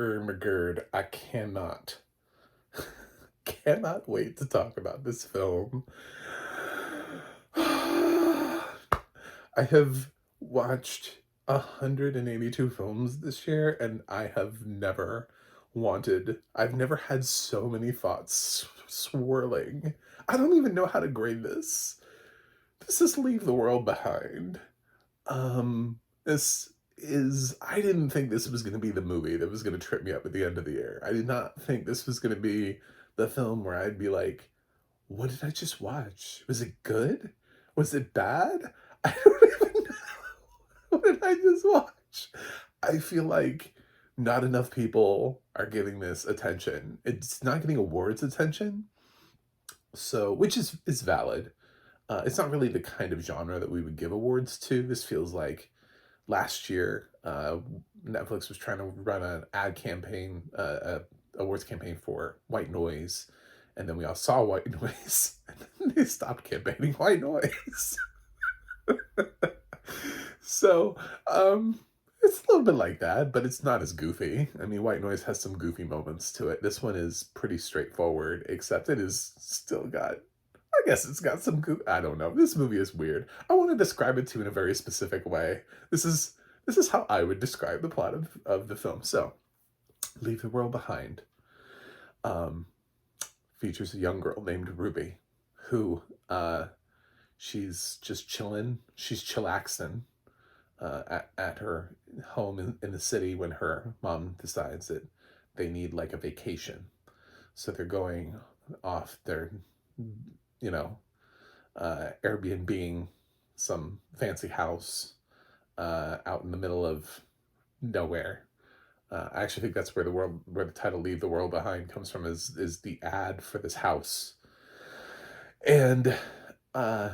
McGurd, I cannot wait to talk about this film. I have watched 182 films this year, and I've never had so many thoughts swirling. I don't even know how to grade this. This is Leave the World Behind. I didn't think this was going to be the movie that was going to trip me up at the end of the year. I did not think this was going to be the film where I'd be like, what did I just watch? Was it good? Was it bad? I don't even know. What did I just watch? I feel like not enough people are giving this attention. It's not getting awards attention, so which is valid. It's not really the kind of genre that we would give awards to. This feels like last year, Netflix was trying to run an ad campaign, awards campaign for White Noise, and then we all saw White Noise, and then they stopped campaigning White Noise. So, it's a little bit like that, but it's not as goofy. I mean, White Noise has some goofy moments to it. This one is pretty straightforward, except it is still got, I guess it's got some I don't know. This movie is weird. I want to describe it to you in a very specific way. This is how I would describe the plot of the film. So, Leave the World Behind um, features a young girl named Ruby, who she's just chilling. She's chillaxing at her home in the city when her mom decides that they need like a vacation. So they're going off. They're, you know, Airbnb-ing some fancy house out in the middle of nowhere. I actually think that's where the title "Leave the World Behind" comes from. Is the ad for this house, and uh,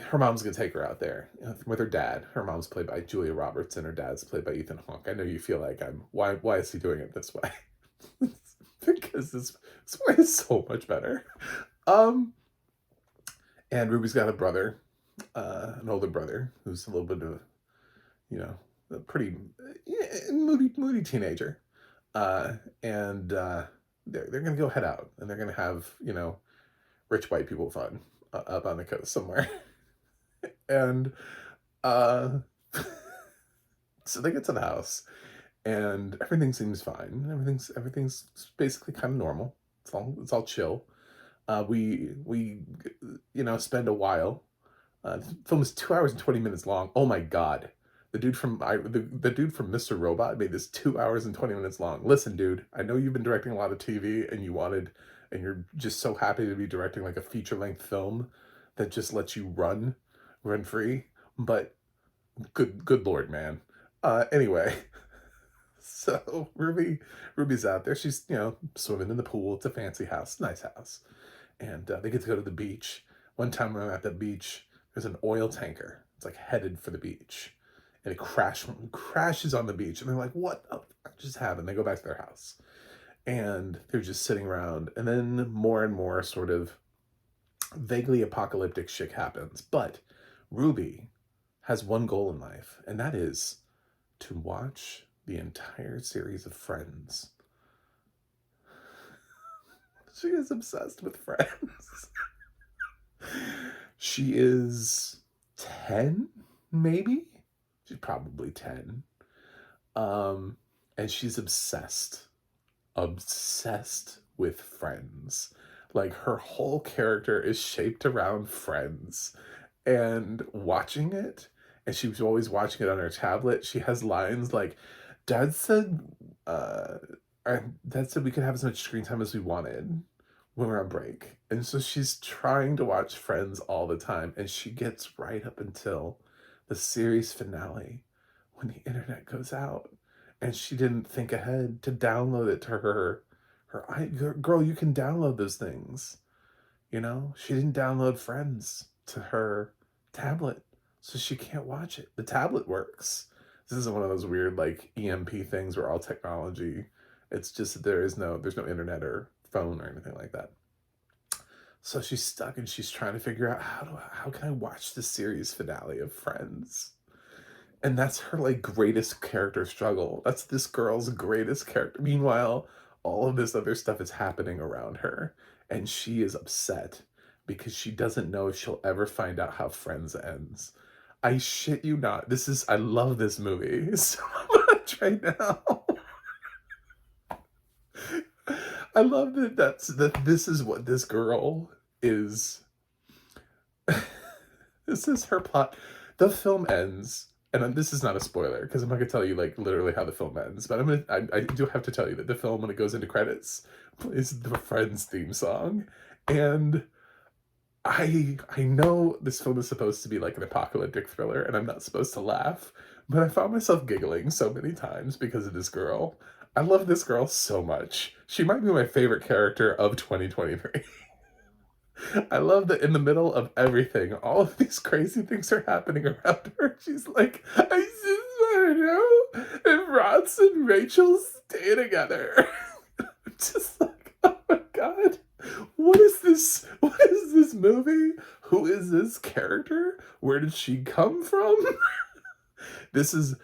her mom's gonna take her out there with her dad. Her mom's played by Julia Roberts, and her dad's played by Ethan Hawke. I know you feel like why is he doing it this way? Because this way is so much better. Um, and Ruby's got a brother, an older brother who's a little bit of, a pretty moody teenager, and they're gonna go head out and they're gonna have rich white people fun up on the coast somewhere, and uh, so they get to the house and everything seems fine. Everything's basically kind of normal. It's all chill. We spend a while. The film is 2 hours and 20 minutes long. Oh my god. The dude from Mr. Robot made this 2 hours and 20 minutes long. Listen, dude, I know you've been directing a lot of TV and you're just so happy to be directing like a feature-length film that just lets you run free. But good lord, man. Anyway, so Ruby's out there. She's swimming in the pool. It's a fancy house, nice house, and they get to go to the beach. One time when I'm at the beach, there's an oil tanker. It's like headed for the beach, and it crashes on the beach, and they're like, "What just happened?" They go back to their house, and they're just sitting around, and then more and more sort of vaguely apocalyptic shit happens. But Ruby has one goal in life, and that is to watch the entire series of Friends. She is obsessed with Friends. She is 10, maybe? She's probably 10. And she's obsessed with Friends. Like, her whole character is shaped around Friends. And watching it, and she was always watching it on her tablet, she has lines like, Dad said, uh, Dad said we could have as much screen time as we wanted when we're on break. And so she's trying to watch Friends all the time, and she gets right up until the series finale when the internet goes out. And she didn't think ahead to download it to girl, you can download those things. She didn't download Friends to her tablet, so she can't watch it. The tablet works. This isn't one of those weird like EMP things where all technology. It's just that there's no internet or phone or anything like that. So she's stuck and she's trying to figure out how can I watch the series finale of Friends. And that's her, like, greatest character struggle. That's this girl's greatest character. Meanwhile, all of this other stuff is happening around her, and she is upset because she doesn't know if she'll ever find out how Friends ends. I shit you not. I love this movie so much right now. I love that this is what this girl is. This is her plot. The film ends, and this is not a spoiler because I'm not gonna tell you like literally how the film ends, but I do have to tell you that the film, when it goes into credits, plays the Friends theme song, and I know this film is supposed to be like an apocalyptic thriller, and I'm not supposed to laugh, but I found myself giggling so many times because of this girl. I love this girl so much. She might be my favorite character of 2023. I love that in the middle of everything, all of these crazy things are happening around her. She's like, I just want to know if Ross and Rachel stay together. I'm just like, oh my god, what is this? What is this movie? Who is this character? Where did she come from? This is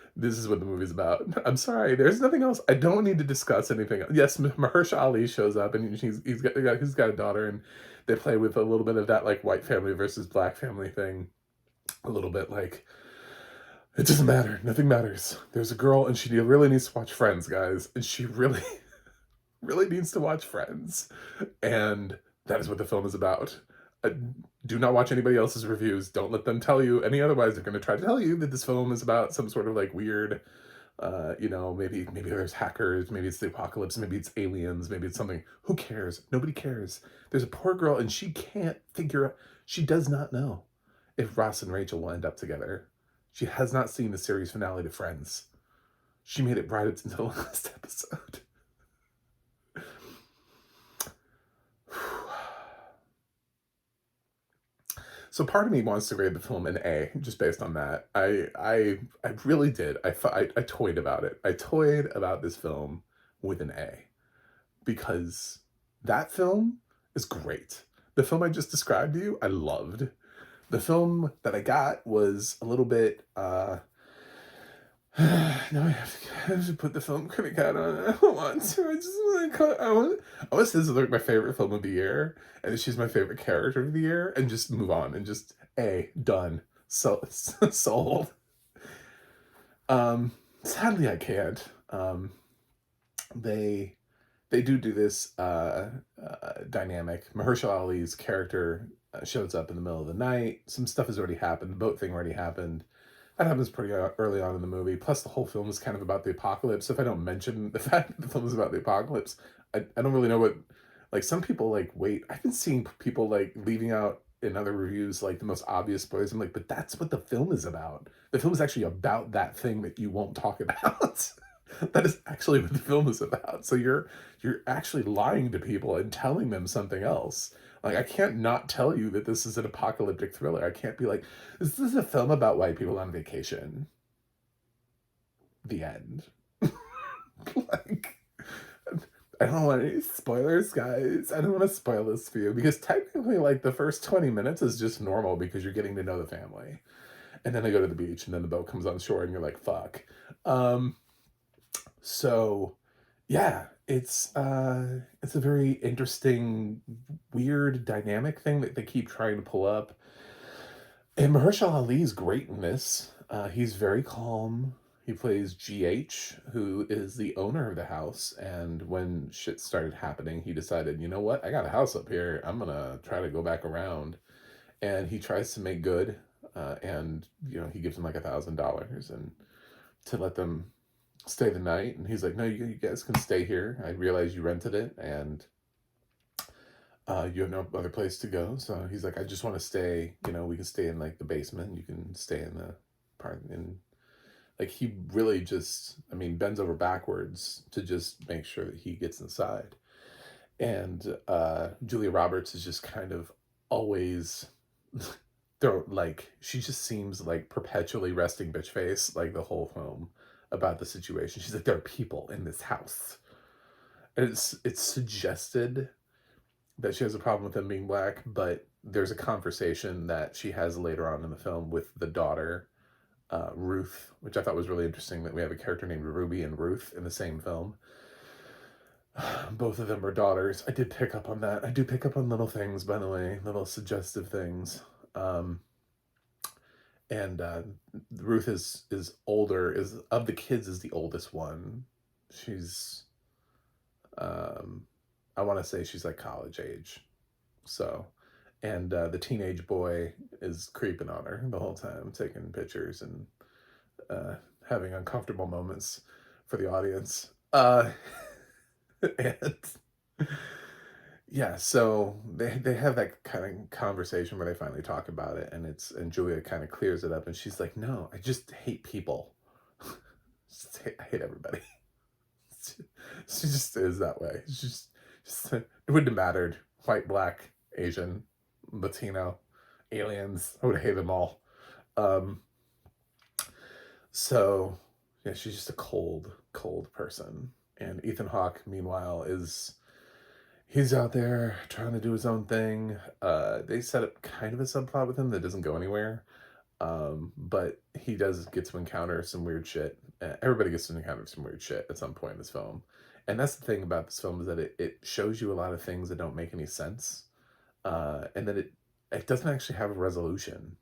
what the movie's about. I'm sorry, there's nothing else. I don't need to discuss anything. Yes, Mahershala Ali shows up, and he's got a daughter, and they play with a little bit of that like white family versus black family thing. A little bit like it doesn't matter. Nothing matters. There's a girl, and she really needs to watch Friends, guys, and she really, really needs to watch Friends, and that is what the film is about. Uh, do not watch anybody else's reviews. Don't let them tell you any otherwise. They're going to try to tell you that this film is about some sort of like weird, maybe there's hackers, maybe it's the apocalypse, maybe it's aliens, maybe it's something. Who cares? Nobody cares. There's a poor girl, and she can't figure out. She does not know if Ross and Rachel will end up together. She has not seen the series finale to Friends. She made it right up until the last episode. So part of me wants to grade the film an A, just based on that. I really did. I toyed about it. I toyed about this film with an A because that film is great. The film I just described to you, I loved. The film that I got was a little bit now I have to put the film critic hat on. I don't want to. I just want to. I want to say this is like my favorite film of the year, and she's my favorite character of the year, and just move on and just done. So sold. Sadly I can't. They do this dynamic. Mahershala Ali's character shows up in the middle of the night. Some stuff has already happened. The boat thing already happened. That happens pretty early on in the movie. Plus, the whole film is kind of about the apocalypse. So if I don't mention the fact that the film is about the apocalypse, I don't really know what. Like, some people, like, wait. I've been seeing people, like, leaving out in other reviews, like, the most obvious spoilers. I'm like, but that's what the film is about. The film is actually about that thing that you won't talk about. That is actually what the film is about. So you're actually lying to people and telling them something else. Like, I can't not tell you that this is an apocalyptic thriller. I can't be like, this is a film about white people on vacation. The end. Like, I don't want any spoilers, guys. I don't want to spoil this for you because technically, like, the first 20 minutes is just normal because you're getting to know the family. And then they go to the beach, and then the boat comes on shore, and you're like, fuck. So yeah, it's a very interesting, weird dynamic thing that they keep trying to pull up. And Mahershala Ali's great in this. He's very calm. He plays GH, who is the owner of the house. And when shit started happening, he decided, you know what? I got a house up here. I'm gonna try to go back around. And he tries to make good. And he gives them like $1,000 and to let them stay the night. And he's like, no, you guys can stay here. I realize you rented it, and you have no other place to go. So he's like, I just want to stay, we can stay in like the basement. You can stay in the part. And like, he really just, bends over backwards to just make sure that he gets inside. And Julia Roberts is just kind of always she just seems like perpetually resting bitch face like the whole film about the situation. She's like, there are people in this house. And it's suggested that she has a problem with them being black, but there's a conversation that she has later on in the film with the daughter Ruth, which I thought was really interesting that we have a character named Ruby and Ruth in the same film. Both of them are daughters. I did pick up on that. I do pick up on little things, by the way, little suggestive things. Um, and Ruth is older, is of the kids is the oldest one. She's I want to say she's like college age. So, and the teenage boy is creeping on her the whole time, taking pictures and uh, having uncomfortable moments for the audience. And yeah, so they have that kind of conversation where they finally talk about it, and Julia kind of clears it up, and she's like, "No, I just hate people. I hate everybody." She just is that way. Just it wouldn't have mattered. White, black, Asian, Latino, aliens. I would hate them all. Um, so yeah, she's just a cold, cold person. And Ethan Hawke, meanwhile, he's out there trying to do his own thing. They set up kind of a subplot with him that doesn't go anywhere. But he does get to encounter some weird shit. Everybody gets to encounter some weird shit at some point in this film. And that's the thing about this film, is that it shows you a lot of things that don't make any sense. And that it doesn't actually have a resolution.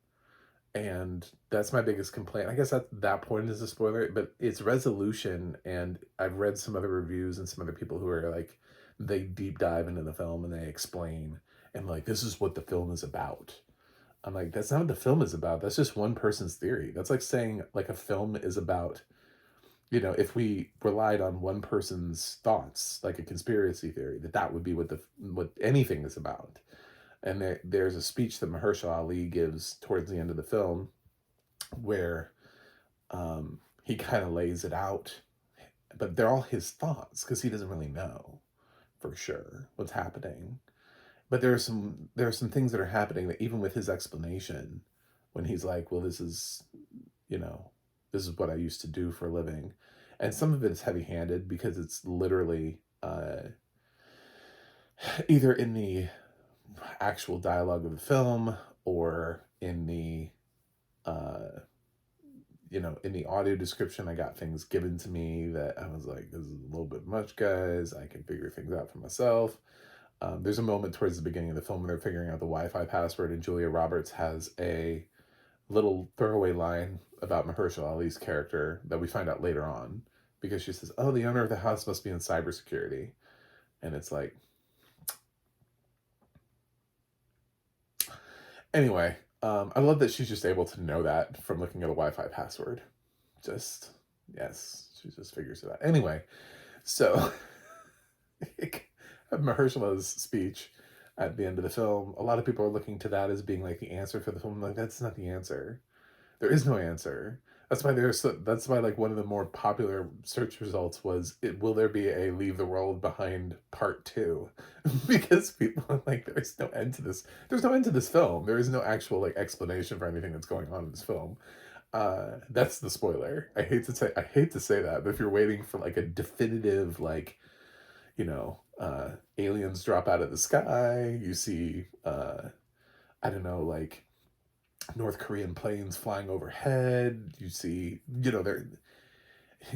And that's my biggest complaint. I guess that point is a spoiler, but it's resolution. And I've read some other reviews and some other people who are like, they deep dive into the film and they explain, and like, this is what the film is about. I'm like, that's not what the film is about. That's just one person's theory. That's like saying like a film is about, if we relied on one person's thoughts, like a conspiracy theory, that would be what anything is about. And there's a speech that Mahershala Ali gives towards the end of the film where he kind of lays it out, but they're all his thoughts because he doesn't really know for sure what's happening. But there are some things that are happening that even with his explanation, when he's like, well, this is what I used to do for a living. And some of it is heavy handed because it's literally either in the actual dialogue of the film or in the in the audio description. I got things given to me that I was like, this is a little bit much, guys. I can figure things out for myself. There's a moment towards the beginning of the film where they're figuring out the Wi-Fi password, and Julia Roberts has a little throwaway line about Mahershala Ali's character that we find out later on, because she says, "Oh, the owner of the house must be in cybersecurity," and it's like, anyway. I love that she's just able to know that from looking at a Wi-Fi password. Just yes, she just figures it out. Anyway, so Mahershala's speech at the end of the film, a lot of people are looking to that as being like the answer for the film. Like, that's not the answer. There is no answer. That's why like one of the more popular search results was, will there be a Leave the World Behind Part 2? Because people are like, there's no end to this. There's no end to this film. There is no actual like explanation for anything that's going on in this film. That's the spoiler. I hate to say that, but if you're waiting for like a definitive, like, aliens drop out of the sky, you see I don't know, like North Korean planes flying overhead, you see, they're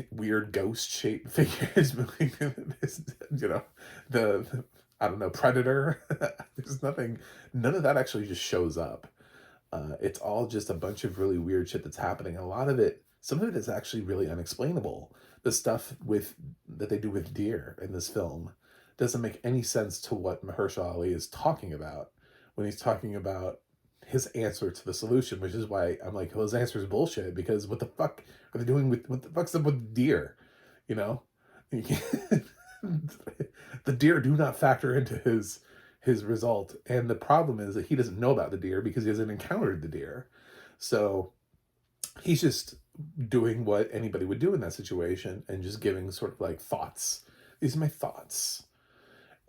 weird ghost shaped figures moving, the I don't know, Predator. There's none of that actually just shows up. It's all just a bunch of really weird shit that's happening. Some of it is actually really unexplainable. The stuff that they do with deer in this film doesn't make any sense to what Mahershala Ali is talking about when he's talking about his answer to the solution, which is why I'm like, well, his answer is bullshit, because what the fuck are they doing what the fuck's up with deer? The deer do not factor into his result. And the problem is that he doesn't know about the deer because he hasn't encountered the deer. So he's just doing what anybody would do in that situation and just giving sort of like thoughts. These are my thoughts.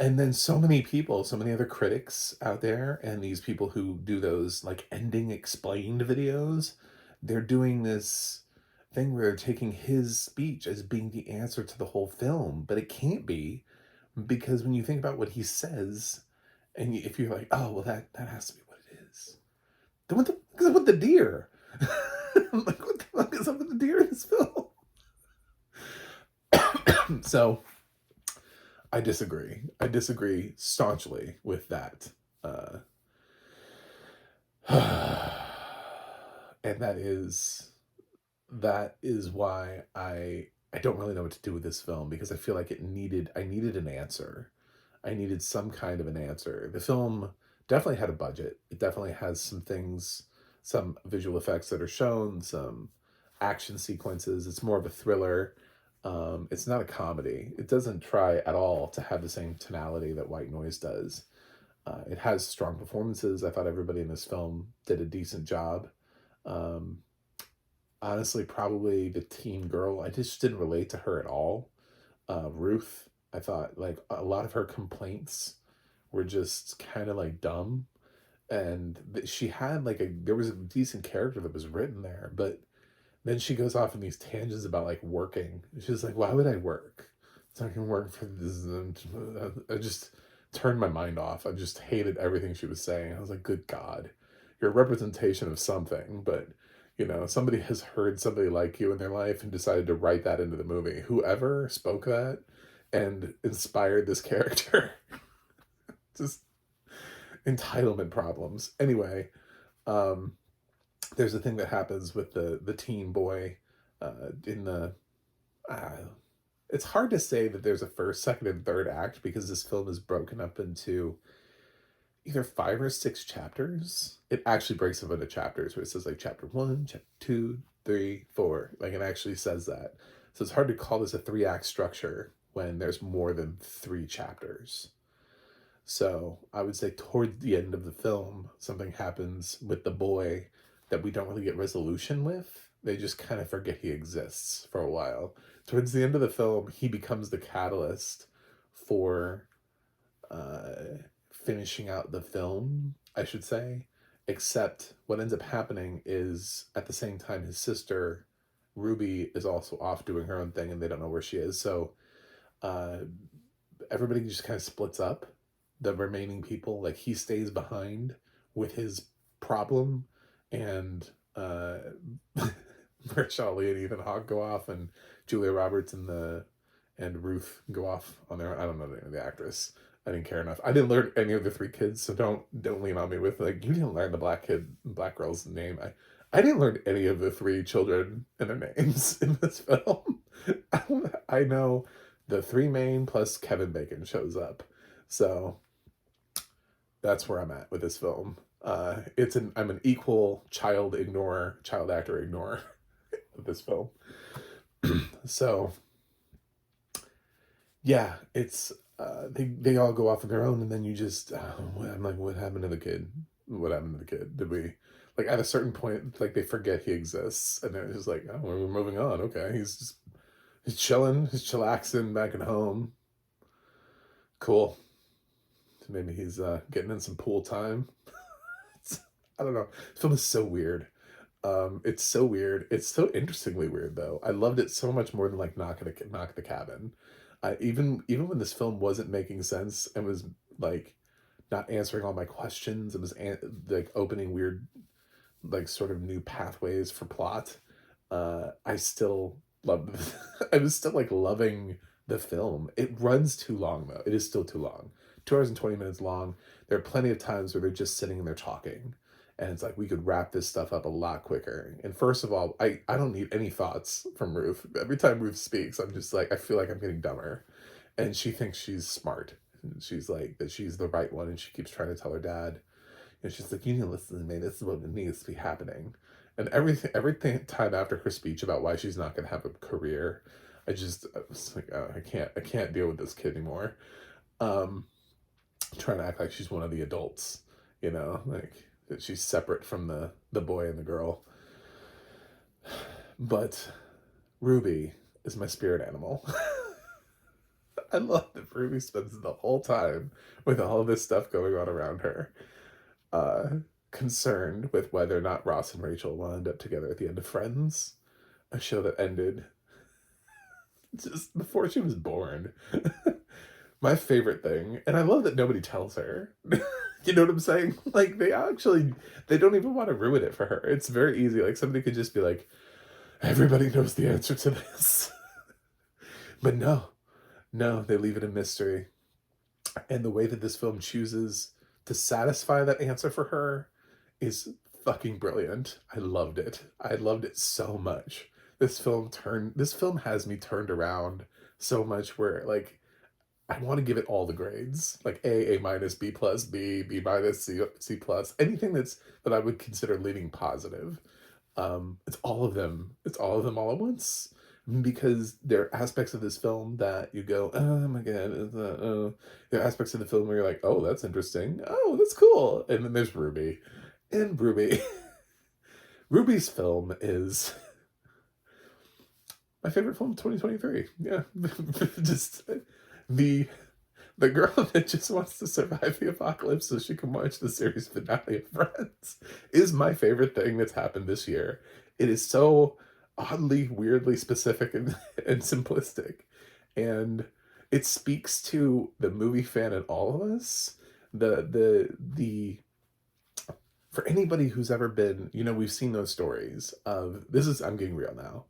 And then so many other critics out there, and these people who do those like ending explained videos, they're doing this thing where they're taking his speech as being the answer to the whole film, but it can't be, because when you think about what he says, and if you're like, oh, well, that has to be what it is, then what the deer? Like, fuck is up with the deer in this film? So I disagree. I disagree staunchly with that. Uh, and that is why I don't really know what to do with this film, because I feel like I needed an answer. I needed some kind of an answer. The film definitely had a budget. It definitely has some things, some visual effects that are shown, some action sequences. It's more of a thriller. It's not a comedy. It doesn't try at all to have the same tonality that White Noise does. It has strong performances. I thought everybody in this film did a decent job. Um, Honestly, probably the teen girl, I just didn't relate to her at all. Ruth, I thought like a lot of her complaints were just kind of like dumb. And she had like there was a decent character that was written there, but then she goes off in these tangents about like working. She's like, why would I work? So I can work for this. I just turned my mind off. I just hated everything she was saying. I was like, good God, you're a representation of something, but somebody has heard somebody like you in their life and decided to write that into the movie. Whoever spoke that and inspired this character. Just entitlement problems. Anyway, there's a thing that happens with the teen boy in the it's hard to say that there's a first, second, and third act, because this film is broken up into either 5 or 6 chapters. It actually breaks up into chapters where it says like chapter 1, chapter 2, 3, 4. Like it actually says that. So it's hard to call this a 3-act structure when there's more than 3 chapters. So I would say toward the end of the film, something happens with the boy that we don't really get resolution with. They just kind of forget he exists for a while. Towards the end of the film, he becomes the catalyst for finishing out the film, I should say. Except what ends up happening is at the same time his sister Ruby is also off doing her own thing, and they don't know where she is. So everybody just kind of splits up. The remaining people, like he stays behind with his problem, and Mahershala Ali and Ethan Hawke go off, and Julia Roberts and Ruth go off on their own. I don't know the name of the actress. I didn't care enough. I didn't learn any of the 3 kids, so don't lean on me with like, you didn't learn the black girl's name. I didn't learn any of the 3 children and their names in this film. I know the 3 main plus Kevin Bacon shows up. So that's where I'm at with this film. I'm an equal child actor ignore of this film. So yeah, it's they all go off on their own, and then you just I'm like, what happened to the kid? What happened to the kid? Did we like at a certain point like they forget he exists, and they're just like, oh, we're moving on. Okay, he's chilling, he's chillaxing back at home. Cool. Maybe he's getting in some pool time. I don't know. This film is so weird. It's so weird. It's so interestingly weird, though. I loved it so much more than like Knock the Cabin. Even when this film wasn't making sense and was like not answering all my questions, it was like opening weird, like sort of new pathways for plot. I still loved. I was still like loving the film. It runs too long though. It is still too long. 2 hours and 20 minutes long. There are plenty of times where they're just sitting and they're talking. And it's like, we could wrap this stuff up a lot quicker. And first of all, I don't need any thoughts from Ruth. Every time Ruth speaks, I'm just like, I feel like I'm getting dumber. And she thinks she's smart. And she's like, that she's the right one. And she keeps trying to tell her dad. And she's like, you need to listen to me. This is what needs to be happening. And every time after her speech about why she's not going to have a career, I was like, oh, I can't deal with this kid anymore. Trying to act like she's one of the adults, like that she's separate from the boy and the girl. But Ruby is my spirit animal. I love that Ruby spends the whole time with all this stuff going on around her, concerned with whether or not Ross and Rachel will end up together at the end of Friends, a show that ended just before she was born. My favorite thing, and I love that nobody tells her. You know what I'm saying? Like, they don't even want to ruin it for her. It's very easy. Like, somebody could just be like, everybody knows the answer to this. But no, they leave it a mystery. And the way that this film chooses to satisfy that answer for her is fucking brilliant. I loved it. I loved it so much. This film has me turned around so much where like I want to give it all the grades. Like A minus, B plus, B minus, C plus. Anything that I would consider leaning positive. It's all of them. It's all of them all at once. Because there are aspects of this film that you go, oh my god, there are aspects of the film where you're like, oh, that's interesting. Oh, that's cool. And then there's Ruby. And Ruby. Ruby's film is my favorite film of 2023. Yeah. Just the the girl that just wants to survive the apocalypse so she can watch the series finale of Friends is my favorite thing that's happened this year. It is so oddly, weirdly specific and simplistic. And it speaks to the movie fan in all of us. The for anybody who's ever been, we've seen those stories of I'm getting real now.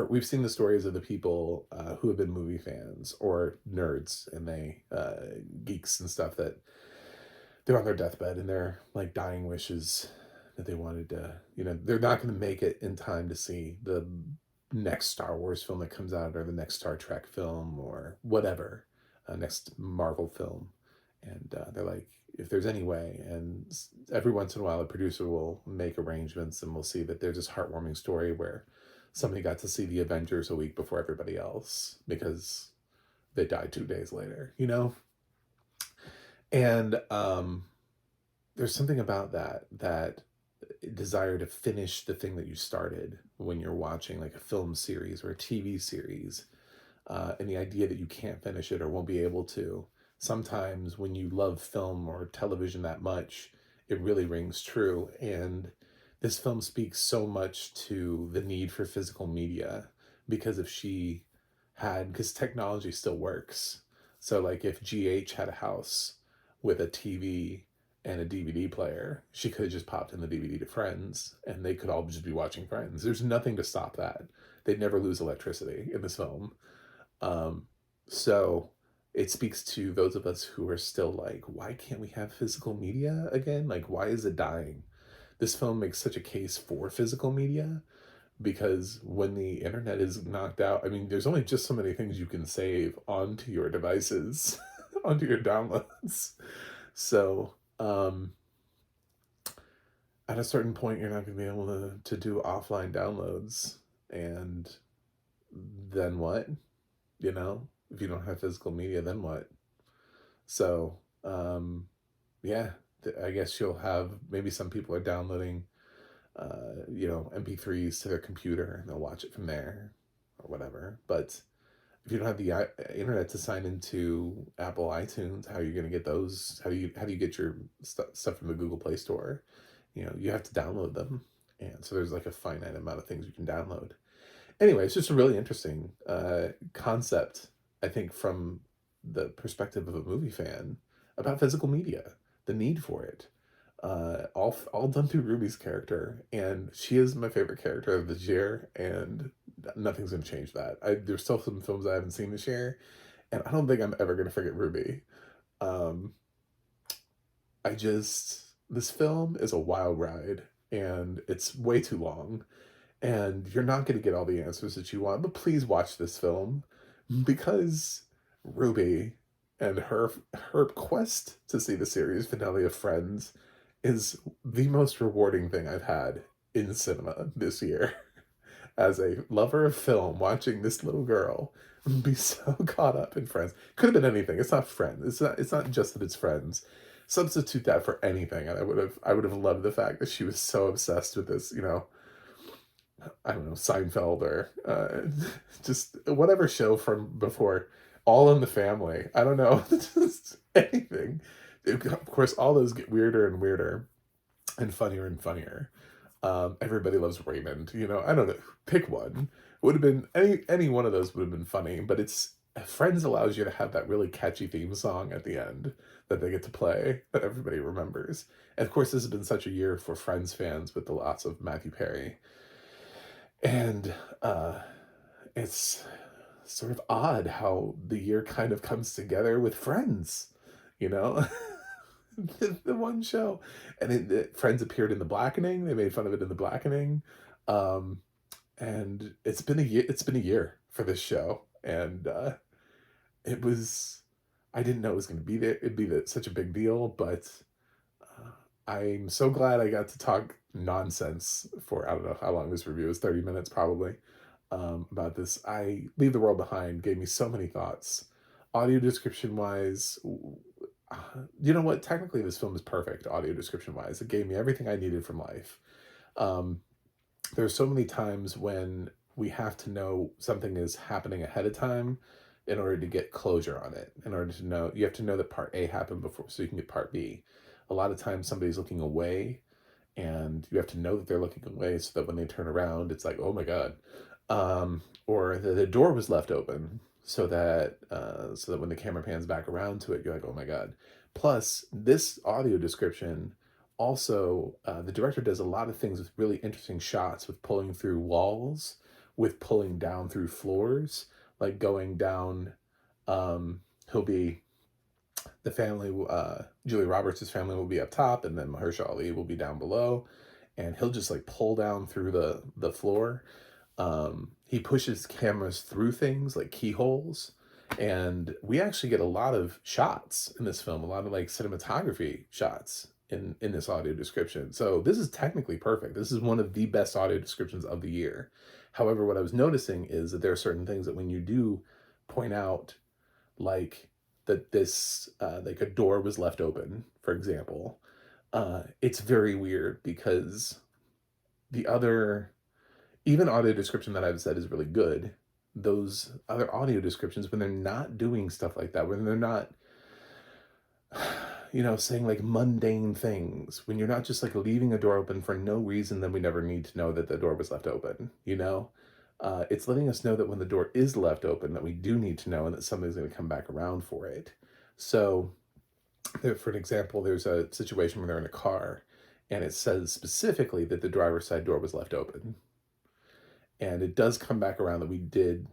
We've seen the stories of the people who have been movie fans or nerds and geeks and stuff that they're on their deathbed and their like dying wishes that they wanted to, they're not going to make it in time to see the next Star Wars film that comes out or the next Star Trek film or whatever, next Marvel film. And they're like, if there's any way, and every once in a while a producer will make arrangements and we'll see that there's this heartwarming story where somebody got to see the Avengers a week before everybody else because they died 2 days later, And there's something about that desire to finish the thing that you started when you're watching like a film series or a TV series, and the idea that you can't finish it or won't be able to. Sometimes when you love film or television that much, it really rings true. And this film speaks so much to the need for physical media because because technology still works. So like if GH had a house with a TV and a DVD player, she could have just popped in the DVD to Friends and they could all just be watching Friends. There's nothing to stop that. They'd never lose electricity in this film. So it speaks to those of us who are still like, why can't we have physical media again? Like, why is it dying? This film makes such a case for physical media because when the internet is knocked out, I mean, there's only just so many things you can save onto your devices, onto your downloads. So, at a certain point, you're not going to be able to do offline downloads. And then what? If you don't have physical media, then what? So, yeah, I guess you'll have, maybe some people are downloading, MP3s to their computer and they'll watch it from there or whatever. But if you don't have the internet to sign into Apple iTunes, how are you going to get those? How do you get your stuff from the Google Play Store? You have to download them. And so there's like a finite amount of things you can download. Anyway, it's just a really interesting concept, I think, from the perspective of a movie fan about physical media, the need for it, all done through Ruby's character, and she is my favorite character of this year, and nothing's gonna change that. There's still some films I haven't seen this year, and I don't think I'm ever gonna forget Ruby. This film is a wild ride, and it's way too long, and you're not gonna get all the answers that you want, but please watch this film because Ruby and her quest to see the series finale of Friends is the most rewarding thing I've had in cinema this year. As a lover of film, watching this little girl be so caught up in Friends. Could have been anything. It's not Friends. It's not just that it's Friends. Substitute that for anything, and I would have loved the fact that she was so obsessed with this, I don't know, Seinfeld or just whatever show from before, All in the Family. I don't know, just anything. Of course, all those get weirder and weirder and funnier and funnier. Everybody Loves Raymond. I don't know. Pick one. Would have been any one of those would have been funny, but Friends allows you to have that really catchy theme song at the end that they get to play that everybody remembers. And of course, this has been such a year for Friends fans with the loss of Matthew Perry. And it's sort of odd how the year kind of comes together with Friends, you know? The one show. And Friends appeared in The Blackening. They made fun of it in The Blackening. Um, and it's been a year for this show. And it was I didn't know it was going to be there. It'd be such a big deal, but uh, I'm so glad I got to talk nonsense for, I don't know how long this review is, 30 minutes probably, about this. I Leave the World Behind gave me so many thoughts. Audio description wise, you know what? Technically, this film is perfect audio description wise. It gave me everything I needed from life. Um, there's so many times when we have to know something is happening ahead of time in order to get closure on it. In order to know, you have to know that part A happened before so you can get part B. A lot of times somebody's looking away and you have to know that they're looking away so that when they turn around, it's like, oh my God. Or the door was left open so that when the camera pans back around to it, you're like, oh my God. Plus, this audio description also, the director does a lot of things with really interesting shots, with pulling through walls, with pulling down through floors, like going down. He'll be the family. Julia Roberts' family will be up top, and then Mahershala Ali will be down below, and he'll just like pull down through the floor. He pushes cameras through things like keyholes, and we actually get a lot of shots in this film, a lot of like cinematography shots in this audio description. So this is technically perfect. This is one of the best audio descriptions of the year. However, what I was noticing is that there are certain things that when you do point out, like that this like a door was left open, for example, it's very weird because the other even audio description that I've said is really good. Those other audio descriptions, when they're not doing stuff like that, when they're not, saying like mundane things, when you're not just like leaving a door open for no reason, then we never need to know that the door was left open, it's letting us know that when the door is left open, that we do need to know and that somebody's going to come back around for it. So, for an example, there's a situation where they're in a car and it says specifically that the driver's side door was left open. And it does come back around that we did,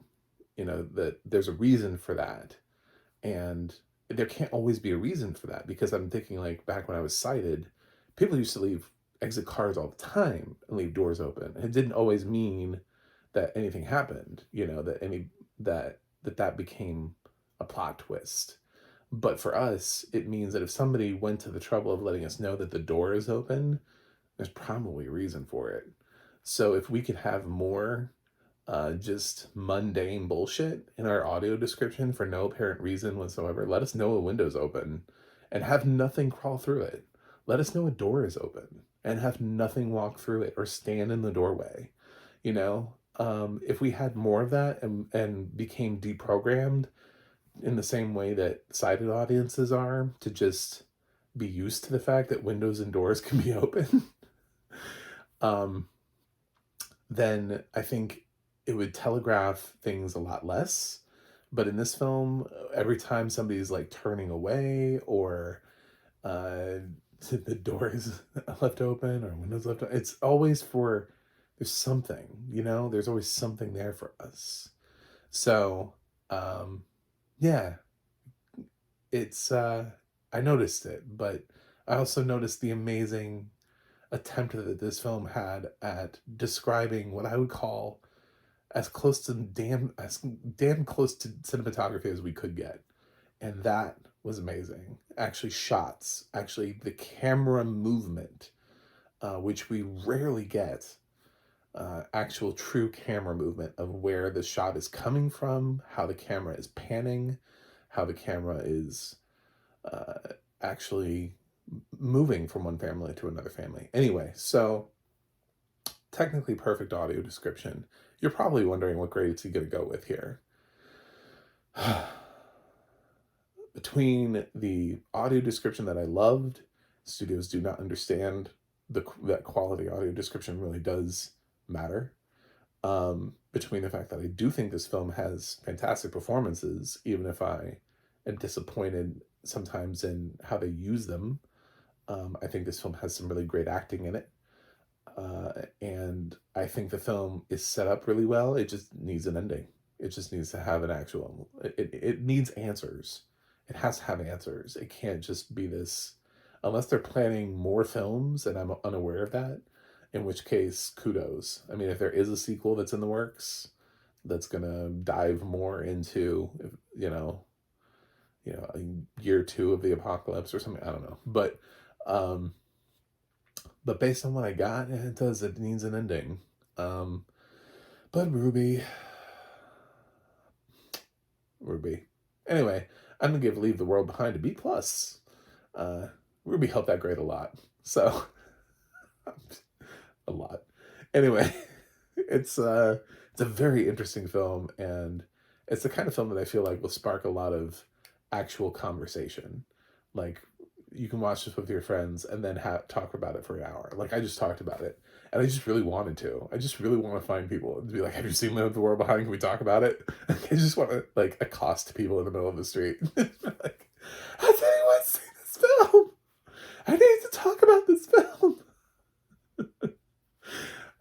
that there's a reason for that. And there can't always be a reason for that, because I'm thinking like back when I was sighted, people used to leave exit cars all the time and leave doors open. And it didn't always mean that anything happened, that became a plot twist. But for us, it means that if somebody went to the trouble of letting us know that the door is open, there's probably a reason for it. So if we could have more just mundane bullshit in our audio description for no apparent reason whatsoever, let us know a window's open and have nothing crawl through it. Let us know a door is open and have nothing walk through it or stand in the doorway. If we had more of that and became deprogrammed in the same way that sighted audiences are, to just be used to the fact that windows and doors can be open, um, then I think it would telegraph things a lot less. But in this film, every time somebody's like turning away or uh, the door is left open or windows left open, it's always there's something, there's always something there for us. So, yeah, I noticed it, but I also noticed the amazing attempt that this film had at describing what I would call as damn close to cinematography as we could get. And that was amazing. Actually, shots, actually the camera movement, which we rarely get, actual true camera movement of where the shot is coming from, how the camera is panning, how the camera is uh, actually moving from one family to another family. Anyway, so technically perfect audio description. You're probably wondering what grade it's going to go with here. Between the audio description that I loved, studios do not understand that quality audio description really does matter. Between the fact that I do think this film has fantastic performances, even if I am disappointed sometimes in how they use them. I think this film has some really great acting in it. And I think the film is set up really well. It just needs an ending. It just needs to have an actual. It needs answers. It has to have answers. It can't just be this, unless they're planning more films, and I'm unaware of that. In which case, kudos. I mean, if there is a sequel that's in the works, that's gonna dive more into, a year two of the apocalypse or something. I don't know, um, but based on what I got, it does. It needs an ending. Um, but Ruby. Anyway, I'm gonna give Leave the World Behind a B plus. Uh, Ruby helped that grade a lot. So a lot. Anyway, it's a very interesting film, and it's the kind of film that I feel like will spark a lot of actual conversation. Like, you can watch this with your friends and then talk about it for an hour. Like, I just talked about it, and I just really wanted to. I just really want to find people and be like, "Have you seen Leave the World Behind? Can we talk about it?" I just want to like accost people in the middle of the street. Like, has anyone seen this film? I need to talk about this film.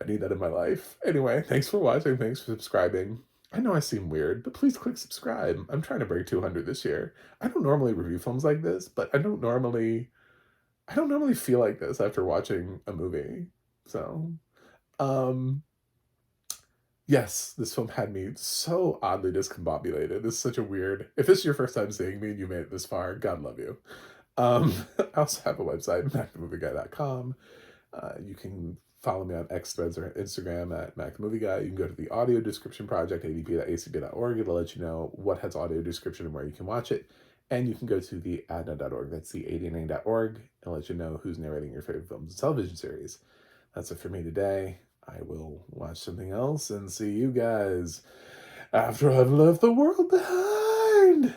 I need that in my life. Anyway, thanks for watching. Thanks for subscribing. I know I seem weird, but please click subscribe. I'm trying to break 200 this year. I don't normally review films like this, but I don't normally feel like this after watching a movie. So, um yes, this film had me so oddly discombobulated. This is such a weird. If this is your first time seeing me and you made it this far, God love you. I also have a website, macthemovieguy.com. You can follow me on X Threads or Instagram at MacTheMovieGuy. You can go to the audio description project, adp.acb.org. It'll let you know what has audio description and where you can watch it. And you can go to the ADNA.org. That's the ADNA.org. It'll let you know who's narrating your favorite films and television series. That's it for me today. I will watch something else and see you guys after I've left the world behind.